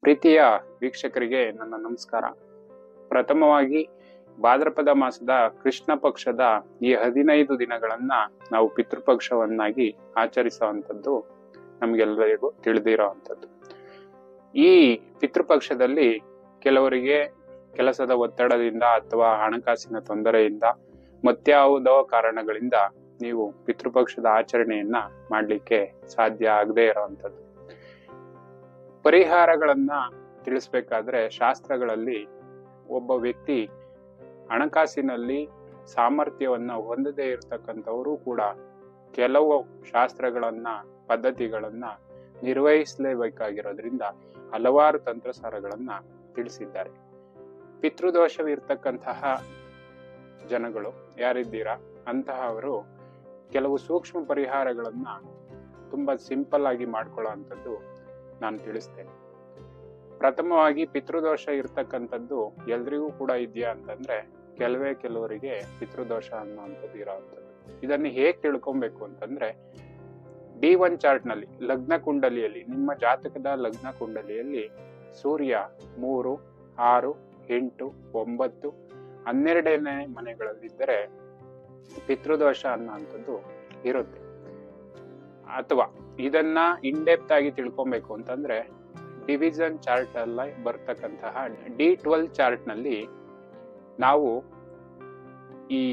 ಪ್ರೀತಿಯ ವೀಕ್ಷಕರಿಗೆ ನನ್ನ ನಮಸ್ಕಾರ. ಪ್ರಥಮವಾಗಿ ಭಾದ್ರಪದ ಮಾಸದ ಕೃಷ್ಣ ಪಕ್ಷದ ಈ 15 ದಿನಗಳನ್ನ ನಾವು ಪಿತೃಪಕ್ಷವನ್ನಾಗಿ ಆಚರಿಸುವಂಥದ್ದು ನಮ್ಗೆಲ್ಲರಿಗೂ ತಿಳಿದಿರೋವಂಥದ್ದು. ಈ ಪಿತೃಪಕ್ಷದಲ್ಲಿ ಕೆಲವರಿಗೆ ಕೆಲಸದ ಒತ್ತಡದಿಂದ ಅಥವಾ ಹಣಕಾಸಿನ ತೊಂದರೆಯಿಂದ ಮತ್ಯಾವುದೋ ಕಾರಣಗಳಿಂದ ನೀವು ಪಿತೃಪಕ್ಷದ ಆಚರಣೆಯನ್ನ ಮಾಡ್ಲಿಕ್ಕೆ ಸಾಧ್ಯ ಆಗದೆ ಇರೋವಂಥದ್ದು. ಪರಿಹಾರಗಳನ್ನ ತಿಳಿಸ್ಬೇಕಾದ್ರೆ ಶಾಸ್ತ್ರಗಳಲ್ಲಿ ಒಬ್ಬ ವ್ಯಕ್ತಿ ಹಣಕಾಸಿನಲ್ಲಿ ಸಾಮರ್ಥ್ಯವನ್ನ ಹೊಂದದೇ ಇರತಕ್ಕಂಥವರು ಕೂಡ ಕೆಲವು ಶಾಸ್ತ್ರಗಳನ್ನ ಪದ್ಧತಿಗಳನ್ನ ನಿರ್ವಹಿಸಲೇಬೇಕಾಗಿರೋದ್ರಿಂದ ಹಲವಾರು ತಂತ್ರಸಾರಗಳನ್ನ ತಿಳಿಸಿದ್ದಾರೆ. ಪಿತೃದೋಷವಿರ್ತಕ್ಕಂತಹ ಜನಗಳು ಯಾರಿದ್ದೀರಾ ಅಂತಹವರು ಕೆಲವು ಸೂಕ್ಷ್ಮ ಪರಿಹಾರಗಳನ್ನ ತುಂಬಾ ಸಿಂಪಲ್ ಆಗಿ ಮಾಡ್ಕೊಳ್ಳೋ ಅಂಥದ್ದು ನಾನು ತಿಳಿಸ್ತೇನೆ. ಪ್ರಥಮವಾಗಿ ಪಿತೃದೋಷ ಇರ್ತಕ್ಕಂಥದ್ದು ಎಲ್ರಿಗೂ ಕೂಡ ಇದೆಯಾ ಅಂತಂದ್ರೆ ಕೆಲವರಿಗೆ ಪಿತೃದೋಷ ಅನ್ನುವಂಥದ್ದು ಇರೋವಂಥದ್ದು. ಇದನ್ನು ಹೇಗೆ ತಿಳ್ಕೊಬೇಕು ಅಂತಂದ್ರೆ D1 ಚಾರ್ಟ್ ನಲ್ಲಿ ಲಗ್ನ ಕುಂಡಲಿಯಲ್ಲಿ ನಿಮ್ಮ ಜಾತಕದ ಲಗ್ನ ಕುಂಡಲಿಯಲ್ಲಿ ಸೂರ್ಯ 3, 6, 8, 9, 12ನೇ ಮನೆಗಳಲ್ಲಿದ್ದರೆ ಪಿತೃದೋಷ ಅನ್ನುವಂಥದ್ದು ಇರುತ್ತೆ. ಅಥವಾ ಇದನ್ನ ಇನ್ಡೆಪ್ತ್ ಆಗಿ ತಿಳ್ಕೊಬೇಕು ಅಂತಂದ್ರೆ ಡಿವಿಷನ್ ಚಾರ್ಟ್ ಅಲ್ಲ ಬರ್ತಕ್ಕಂತಹ D12 ಚಾರ್ಟ್ ನಲ್ಲಿ ನಾವು ಈ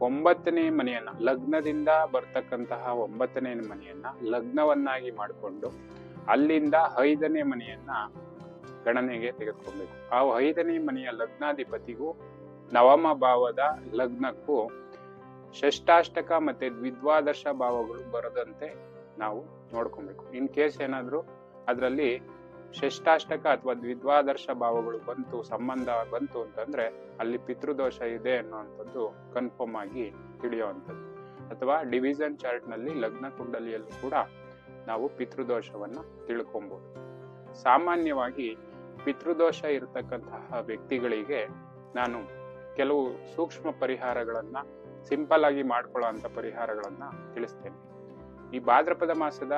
9ನೇ ಮನೆಯನ್ನ ಲಗ್ನದಿಂದ ಬರ್ತಕ್ಕಂತಹ 9ನೇ ಮನೆಯನ್ನ ಲಗ್ನವನ್ನಾಗಿ ಮಾಡಿಕೊಂಡು ಅಲ್ಲಿಂದ 5ನೇ ಮನೆಯನ್ನ ಗಣನೆಗೆ ತೆಗೆದುಕೊಳ್ಬೇಕು. ಆ 5ನೇ ಮನೆಯ ಲಗ್ನಾಧಿಪತಿಗೂ ನವಮ ಭಾವದ ಲಗ್ನಕ್ಕೂ ಷಷ್ಟಾಷ್ಟಕ ಮತ್ತೆ ದ್ವಿದ್ವಾದಶ ಭಾವಗಳು ಬರದಂತೆ ನಾವು ನೋಡ್ಕೊಬೇಕು. ಇನ್ ಕೇಸ್ ಏನಾದ್ರು ಅದರಲ್ಲಿ ಷಷ್ಟಾಷ್ಟಕ ಅಥವಾ ದ್ವಿದ್ವಾದರ್ಶ ಭಾವಗಳು ಸಂಬಂಧ ಬಂತು ಅಂತಂದ್ರೆ ಅಲ್ಲಿ ಪಿತೃದೋಷ ಇದೆ ಅನ್ನುವಂಥದ್ದು ಕನ್ಫರ್ಮ್ ಆಗಿ ತಿಳಿಯುವಂಥದ್ದು. ಅಥವಾ ಡಿವಿಷನ್ ಚಾರ್ಟ್ ನಲ್ಲಿ ಲಗ್ನ ಕುಂಡಲಿಯಲ್ಲೂ ಕೂಡ ನಾವು ಪಿತೃದೋಷವನ್ನ ತಿಳ್ಕೊಬಹುದು. ಸಾಮಾನ್ಯವಾಗಿ ಪಿತೃದೋಷ ಇರತಕ್ಕಂತಹ ವ್ಯಕ್ತಿಗಳಿಗೆ ನಾನು ಕೆಲವು ಸೂಕ್ಷ್ಮ ಪರಿಹಾರಗಳನ್ನ ಸಿಂಪಲ್ ಆಗಿ ಮಾಡ್ಕೊಳ್ಳೋ ಅಂತ ಪರಿಹಾರಗಳನ್ನ ತಿಳಿಸ್ತೇನೆ. ಈ ಭಾದ್ರಪದ ಮಾಸದ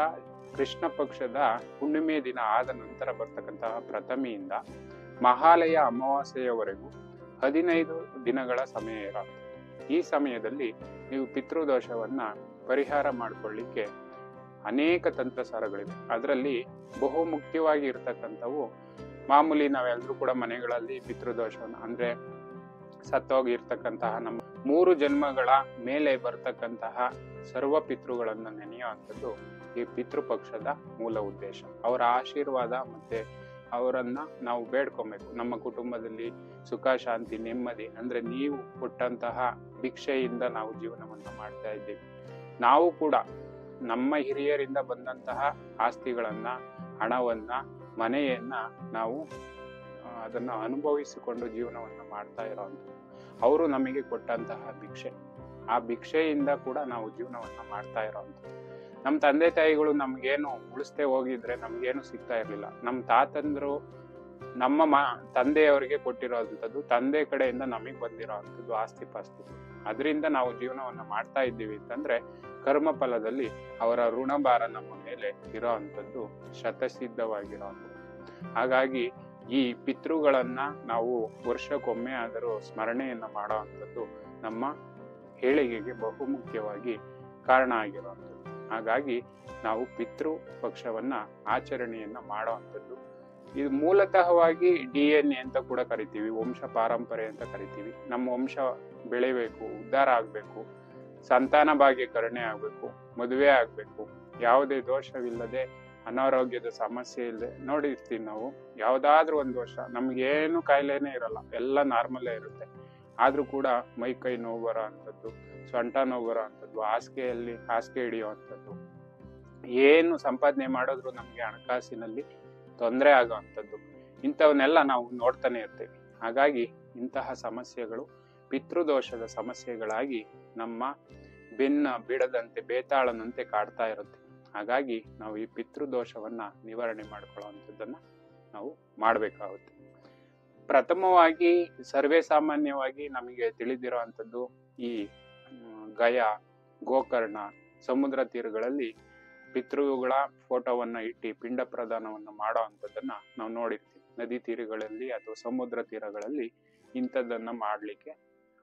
ಕೃಷ್ಣ ಪಕ್ಷದ ಹುಣ್ಣಿಮೆ ದಿನ ಆದ ನಂತರ ಬರ್ತಕ್ಕಂತಹ ಪ್ರಥಮಿಯಿಂದ ಮಹಾಲಯ ಅಮಾವಾಸ್ಯೆಯವರೆಗೂ 15 ದಿನಗಳ ಸಮಯ ಇರುತ್ತೆ. ಈ ಸಮಯದಲ್ಲಿ ನೀವು ಪಿತೃದೋಷವನ್ನ ಪರಿಹಾರ ಮಾಡ್ಕೊಳ್ಳಿಕ್ಕೆ ಅನೇಕ ತಂತ್ರಸಾರಗಳಿವೆ. ಅದರಲ್ಲಿ ಬಹು ಮುಖ್ಯವಾಗಿ ಇರ್ತಕ್ಕಂಥವು ಮಾಮೂಲಿ ನಾವೆಲ್ಲರೂ ಕೂಡ ಮನೆಗಳಲ್ಲಿ ಪಿತೃದೋಷವನ್ನ ಅಂದ್ರೆ ಸತ್ತೋಗಿರ್ತಕ್ಕಂತಹ ನಮ್ಮ 3 ಜನ್ಮಗಳ ಮೇಲೆ ಬರ್ತಕ್ಕಂತಹ ಸರ್ವ ಪಿತೃಗಳನ್ನ ನೆನೆಯುವಂಥದ್ದು ಈ ಪಿತೃಪಕ್ಷದ ಮೂಲ ಉದ್ದೇಶ. ಅವರ ಆಶೀರ್ವಾದ ಮತ್ತೆ ಅವರನ್ನ ನಾವು ಬೇಡ್ಕೊಬೇಕು. ನಮ್ಮ ಕುಟುಂಬದಲ್ಲಿ ಸುಖ ಶಾಂತಿ ನೆಮ್ಮದಿ ಅಂದ್ರೆ ನೀವು ಕೊಟ್ಟಂತಹ ಭಿಕ್ಷೆಯಿಂದ ನಾವು ಜೀವನವನ್ನ ಮಾಡ್ತಾ ಇದ್ದೀವಿ. ನಾವು ಕೂಡ ನಮ್ಮ ಹಿರಿಯರಿಂದ ಬಂದಂತಹ ಆಸ್ತಿಗಳನ್ನ ಹಣವನ್ನ ಮನೆಯನ್ನ ನಾವು ಅದನ್ನ ಅನುಭವಿಸಿಕೊಂಡು ಜೀವನವನ್ನ ಮಾಡ್ತಾ ಇರೋವಂಥದ್ದು. ಅವರು ನಮಗೆ ಕೊಟ್ಟಂತಹ ಭಿಕ್ಷೆ, ಆ ಭಿಕ್ಷೆಯಿಂದ ಕೂಡ ನಾವು ಜೀವನವನ್ನ ಮಾಡ್ತಾ ಇರೋವಂಥದ್ದು. ನಮ್ಮ ತಂದೆ ತಾಯಿಗಳು ನಮ್ಗೇನು ಉಳಿಸ್ತೇ ಹೋಗಿದ್ರೆ ನಮ್ಗೇನು ಸಿಗ್ತಾ ಇರ್ಲಿಲ್ಲ. ನಮ್ಮ ತಾತಂದ್ರು ನಮ್ಮ ತಂದೆಯವರಿಗೆ ಕೊಟ್ಟಿರೋಂಥದ್ದು ತಂದೆ ಕಡೆಯಿಂದ ನಮಗ್ ಬಂದಿರೋವಂಥದ್ದು ಆಸ್ತಿ ಪಾಸ್ತಿ. ಅದರಿಂದ ನಾವು ಜೀವನವನ್ನ ಮಾಡ್ತಾ ಇದ್ದೀವಿ ಅಂತಂದ್ರೆ ಕರ್ಮ ಫಲದಲ್ಲಿ ಅವರ ಋಣಭಾರ ನಮ್ಮ ಮೇಲೆ ಇರೋವಂಥದ್ದು ಶತಸಿದ್ಧವಾಗಿರೋವಂಥದ್ದು. ಹಾಗಾಗಿ ಈ ಪಿತೃಗಳನ್ನ ನಾವು ವರ್ಷಕ್ಕೊಮ್ಮೆ ಆದರೂ ಸ್ಮರಣೆಯನ್ನ ಮಾಡುವಂಥದ್ದು ನಮ್ಮ ಏಳಿಗೆಗೆ ಬಹುಮುಖ್ಯವಾಗಿ ಕಾರಣ ಆಗಿರುವಂಥದ್ದು. ಹಾಗಾಗಿ ನಾವು ಪಿತೃ ಪಕ್ಷವನ್ನ ಆಚರಣೆಯನ್ನ ಮಾಡುವಂಥದ್ದು. ಇದು ಮೂಲತಃವಾಗಿ DNA ಅಂತ ಕೂಡ ಕರಿತೀವಿ, ವಂಶ ಪಾರಂಪರೆ ಅಂತ ಕರಿತೀವಿ. ನಮ್ಮ ವಂಶ ಬೆಳಿಬೇಕು, ಉದ್ಧಾರ ಆಗ್ಬೇಕು, ಸಂತಾನ ಭಾಗ್ಯ ಕರುಣೆ ಆಗ್ಬೇಕು, ಮದುವೆ ಆಗ್ಬೇಕು, ಯಾವುದೇ ದೋಷವಿಲ್ಲದೆ ಅನಾರೋಗ್ಯದ ಸಮಸ್ಯೆ ಇಲ್ಲದೆ ನೋಡಿರ್ತೀವಿ ನಾವು. ಯಾವ್ದಾದ್ರೂ ಒಂದು ವರ್ಷ ನಮ್ಗೇನು ಕಾಯಿಲೆನೇ ಇರಲ್ಲ, ಎಲ್ಲ ನಾರ್ಮಲ್ಲೇ ಇರುತ್ತೆ. ಆದ್ರೂ ಕೂಡ ಮೈ ಕೈ ನೋವು ಬರೋ ಅಂಥದ್ದು, ಸೊಂಟ ನೋವು ಬರೋ ಅಂಥದ್ದು, ಹಾಸಿಗೆ ಹಿಡಿಯುವಂಥದ್ದು, ಏನು ಸಂಪಾದನೆ ಮಾಡಿದ್ರು ನಮ್ಗೆ ಹಣಕಾಸಿನಲ್ಲಿ ತೊಂದರೆ ಆಗೋ ಅಂಥದ್ದು, ಇಂಥವನ್ನೆಲ್ಲ ನಾವು ನೋಡ್ತಾನೆ ಇರ್ತೇವೆ. ಹಾಗಾಗಿ ಇಂತಹ ಸಮಸ್ಯೆಗಳು ಪಿತೃದೋಷದ ಸಮಸ್ಯೆಗಳಾಗಿ ನಮ್ಮ ಬೆನ್ನ ಬಿಡದಂತೆ ಬೇತಾಳನಂತೆ ಕಾಡ್ತಾ ಇರುತ್ತೆ. ಹಾಗಾಗಿ ನಾವು ಈ ಪಿತೃದೋಷವನ್ನ ನಿವಾರಣೆ ಮಾಡ್ಕೊಳ್ಳುವಂಥದ್ದನ್ನ ನಾವು ಮಾಡ್ಬೇಕಾಗುತ್ತೆ. ಪ್ರಥಮವಾಗಿ ಸರ್ವೇ ಸಾಮಾನ್ಯವಾಗಿ ನಮಗೆ ತಿಳಿದಿರೋ ಅಂಥದ್ದು ಈ ಗಯ, ಗೋಕರ್ಣ, ಸಮುದ್ರ ತೀರಗಳಲ್ಲಿ ಪಿತೃಗಳ ಫೋಟೋವನ್ನ ಇಟ್ಟು ಪಿಂಡ ಪ್ರದಾನವನ್ನ ಮಾಡೋ ಅಂಥದ್ದನ್ನ ನಾವು ನೋಡಿರ್ತೀವಿ. ನದಿ ತೀರಗಳಲ್ಲಿ ಅಥವಾ ಸಮುದ್ರ ತೀರಗಳಲ್ಲಿ ಇಂಥದ್ದನ್ನ ಮಾಡ್ಲಿಕ್ಕೆ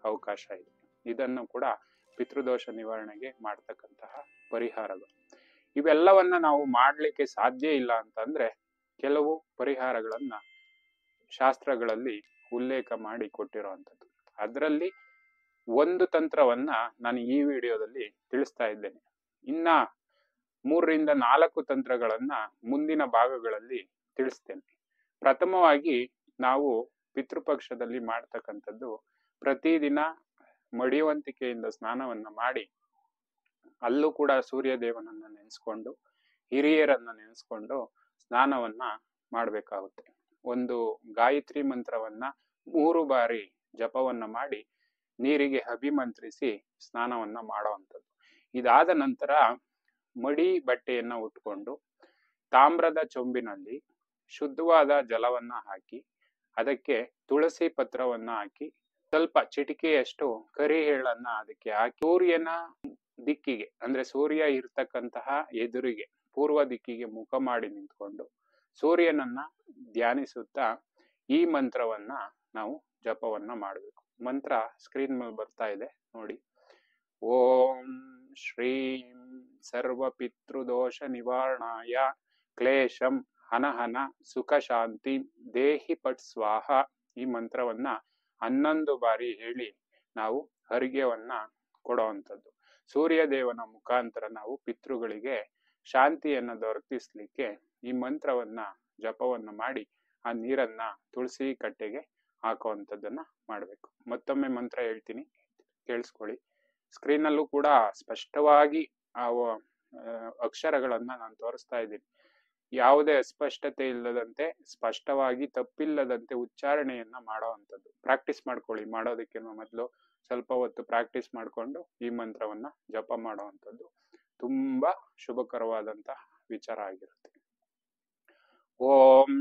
ಅವಕಾಶ ಇದೆ. ಇದನ್ನು ಕೂಡ ಪಿತೃದೋಷ ನಿವಾರಣೆಗೆ ಮಾಡ್ತಕ್ಕಂತಹ ಪರಿಹಾರಗಳು. ಇವೆಲ್ಲವನ್ನ ನಾವು ಮಾಡ್ಲಿಕ್ಕೆ ಸಾಧ್ಯ ಇಲ್ಲ ಅಂತಂದ್ರೆ ಕೆಲವು ಪರಿಹಾರಗಳನ್ನ ಶಾಸ್ತ್ರಗಳಲ್ಲಿ ಉಲ್ಲೇಖ ಮಾಡಿ ಕೊಟ್ಟಿರುವಂಥದ್ದು. ಅದರಲ್ಲಿ ಒಂದು ತಂತ್ರವನ್ನ ನಾನು ಈ ವಿಡಿಯೋದಲ್ಲಿ ತಿಳಿಸ್ತಾ ಇದ್ದೇನೆ. ಇನ್ನ 3ರಿಂದ 4 ತಂತ್ರಗಳನ್ನ ಮುಂದಿನ ಭಾಗಗಳಲ್ಲಿ ತಿಳಿಸ್ತೇನೆ. ಪ್ರಥಮವಾಗಿ ನಾವು ಪಿತೃಪಕ್ಷದಲ್ಲಿ ಮಾಡ್ತಕ್ಕಂಥದ್ದು, ಪ್ರತಿದಿನ ಮಡಿಯುವಂತಿಕೆಯಿಂದ ಸ್ನಾನವನ್ನ ಮಾಡಿ ಅಲ್ಲೂ ಕೂಡ ಸೂರ್ಯ ದೇವನನ್ನ ನೆನೆಸ್ಕೊಂಡು ಹಿರಿಯರನ್ನ ನೆನೆಸ್ಕೊಂಡು ಸ್ನಾನವನ್ನ ಮಾಡಬೇಕಾಗುತ್ತೆ. ಒಂದು ಗಾಯತ್ರಿ ಮಂತ್ರವನ್ನ 3 ಬಾರಿ ಜಪವನ್ನ ಮಾಡಿ ನೀರಿಗೆ ಅಭಿಮಂತ್ರಿಸಿ ಸ್ನಾನವನ್ನ ಮಾಡುವಂಥದ್ದು. ಇದಾದ ನಂತರ ಮಡಿ ಬಟ್ಟೆಯನ್ನ ಉಟ್ಕೊಂಡು ತಾಮ್ರದ ಚೊಂಬಿನಲ್ಲಿ ಶುದ್ಧವಾದ ಜಲವನ್ನ ಹಾಕಿ ಅದಕ್ಕೆ ತುಳಸಿ ಪತ್ರವನ್ನ ಹಾಕಿ ಸ್ವಲ್ಪ ಚಿಟಿಕೆಯಷ್ಟು ಕರಿ ಎಳ್ಳನ್ನ ಅದಕ್ಕೆ ಹಾಕಿ ಸೂರ್ಯನ ದಿಕ್ಕಿಗೆ, ಅಂದ್ರೆ ಸೂರ್ಯ ಇರ್ತಕ್ಕಂತಹ ಎದುರಿಗೆ ಪೂರ್ವ ದಿಕ್ಕಿಗೆ ಮುಖ ಮಾಡಿ ನಿಂತ್ಕೊಂಡು ಸೂರ್ಯನನ್ನ ಧ್ಯಾನಿಸುತ್ತಾ ಈ ಮಂತ್ರವನ್ನ ನಾವು ಜಪವನ್ನ ಮಾಡಬೇಕು. ಮಂತ್ರ ಸ್ಕ್ರೀನ್ ಮೇಲೆ ಬರ್ತಾ ಇದೆ ನೋಡಿ. ಓಂ ಶ್ರೀಂ ಸರ್ವ ಪಿತೃದೋಷ ನಿವಾರಣಾಯ ಕ್ಲೇಶಂ ಹನಹನ ಸುಖ ಶಾಂತಿ ದೇಹಿ ಪಟ್ ಸ್ವಾಹ. ಈ ಮಂತ್ರವನ್ನ 11 ಬಾರಿ ಹೇಳಿ ನಾವು ಅರ್ಘ್ಯವನ್ನ ಕೊಡುವಂಥದ್ದು. ಸೂರ್ಯ ದೇವನ ಮುಖಾಂತರ ನಾವು ಪಿತೃಗಳಿಗೆ ಶಾಂತಿಯನ್ನ ದೊರಕಿಸ್ಲಿಕ್ಕೆ ಈ ಮಂತ್ರವನ್ನ ಜಪವನ್ನ ಮಾಡಿ ಆ ನೀರನ್ನ ತುಳಸಿ ಕಟ್ಟೆಗೆ ಹಾಕುವಂಥದ್ದನ್ನ ಮಾಡ್ಬೇಕು. ಮತ್ತೊಮ್ಮೆ ಮಂತ್ರ ಹೇಳ್ತೀನಿ, ಕೇಳಿಸ್ಕೊಳ್ಳಿ. ಸ್ಕ್ರೀನಲ್ಲೂ ಕೂಡ ಸ್ಪಷ್ಟವಾಗಿ ಆ ಅಕ್ಷರಗಳನ್ನ ನಾನು ತೋರಿಸ್ತಾ ಇದ್ದೀನಿ. ಯಾವುದೇ ಅಸ್ಪಷ್ಟತೆ ಇಲ್ಲದಂತೆ ಸ್ಪಷ್ಟವಾಗಿ ತಪ್ಪಿಲ್ಲದಂತೆ ಉಚ್ಚಾರಣೆಯನ್ನ ಮಾಡುವಂಥದ್ದು. ಪ್ರಾಕ್ಟೀಸ್ ಮಾಡ್ಕೊಳ್ಳಿ. ಮಾಡೋದಕ್ಕಿಂತ ಮೊದಲು ಸ್ವಲ್ಪ ಹೊತ್ತು ಪ್ರಾಕ್ಟೀಸ್ ಮಾಡಿಕೊಂಡು ಈ ಮಂತ್ರವನ್ನ ಜಪ ಮಾಡುವಂಥದ್ದು ತುಂಬಾ ಶುಭಕರವಾದಂತಹ ವಿಚಾರ ಆಗಿರುತ್ತೆ. ಓಂ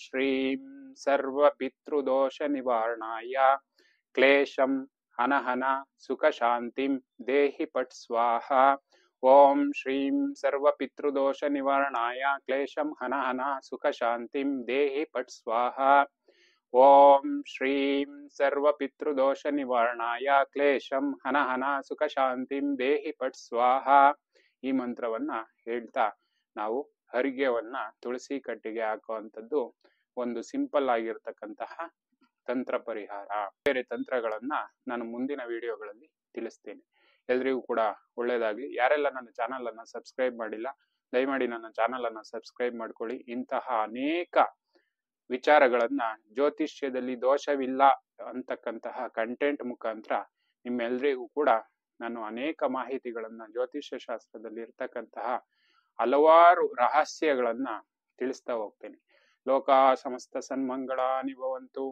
ಶ್ರೀಂ ಸರ್ವ ಪಿತೃದೋಷ ನಿವಾರಣಾಯ ಕ್ಲೇಶಂ ಹನಹನ ಸುಖ ಶಾಂತಿಂ ದೇಹಿ ಪಟ್ ಸ್ವಾಹ. ಓಂ ಶ್ರೀಂ ಸರ್ವ ಪಿತೃದೋಷ ನಿವಾರಣಾಯ ಕ್ಲೇಶಂ ಹನಹನ ಸುಖ ಶಾಂತಿಂ ದೇಹಿ ಪಟ್ ಸ್ವಾಹ. ಓಂ ಶ್ರೀಂ ಸರ್ವ ಪಿತೃದೋಷ ನಿವಾರಣಾಯ ಕ್ಲೇಶಂ ಹನಹನ ಸುಖ ಶಾಂತಿಂ ದೇಹಿ ಪಟ್ ಸ್ವಾಹ. ಈ ಮಂತ್ರವನ್ನ ಹೇಳ್ತಾ ನಾವು ಅರ್ಘ್ಯವನ್ನ ತುಳಸಿ ಕಟ್ಟಿಗೆ ಹಾಕುವಂಥದ್ದು ಒಂದು ಸಿಂಪಲ್ ಆಗಿರ್ತಕ್ಕಂತಹ ತಂತ್ರ ಪರಿಹಾರ. ಬೇರೆ ತಂತ್ರಗಳನ್ನ ನಾನು ಮುಂದಿನ ವಿಡಿಯೋಗಳಲ್ಲಿ ತಿಳಿಸ್ತೇನೆ. ಎಲ್ರಿಗೂ ಕೂಡ ಒಳ್ಳೇದಾಗ್ಲಿ. ಯಾರೆಲ್ಲ ನನ್ನ ಚಾನಲ್ ಅನ್ನ ಸಬ್ಸ್ಕ್ರೈಬ್ ಮಾಡಿಲ್ಲ, ದಯಮಾಡಿ ನನ್ನ ಚಾನಲ್ ಅನ್ನ ಸಬ್ಸ್ಕ್ರೈಬ್ ಮಾಡ್ಕೊಳ್ಳಿ. ಇಂತಹ ಅನೇಕ ವಿಚಾರಗಳನ್ನ ಜ್ಯೋತಿಷ್ಯದಲ್ಲಿ ದೋಷವಿಲ್ಲ ಅಂತಕ್ಕಂತಹ ಕಂಟೆಂಟ್ ಮುಖಾಂತರ ನಿಮ್ಮೆಲ್ರಿಗೂ ಕೂಡ ನಾನು ಅನೇಕ ಮಾಹಿತಿಗಳನ್ನ ಜ್ಯೋತಿಷ್ಯ ಶಾಸ್ತ್ರದಲ್ಲಿ ಇರ್ತಕ್ಕಂತಹ ಹಲವಾರು ರಹಸ್ಯಗಳನ್ನ ತಿಳಿಸ್ತಾ ಹೋಗ್ತೇನೆ. ಲೋಕ ಸಮಸ್ತ ಸನ್ಮಂಗಳಾನಿ ಭವಂತು.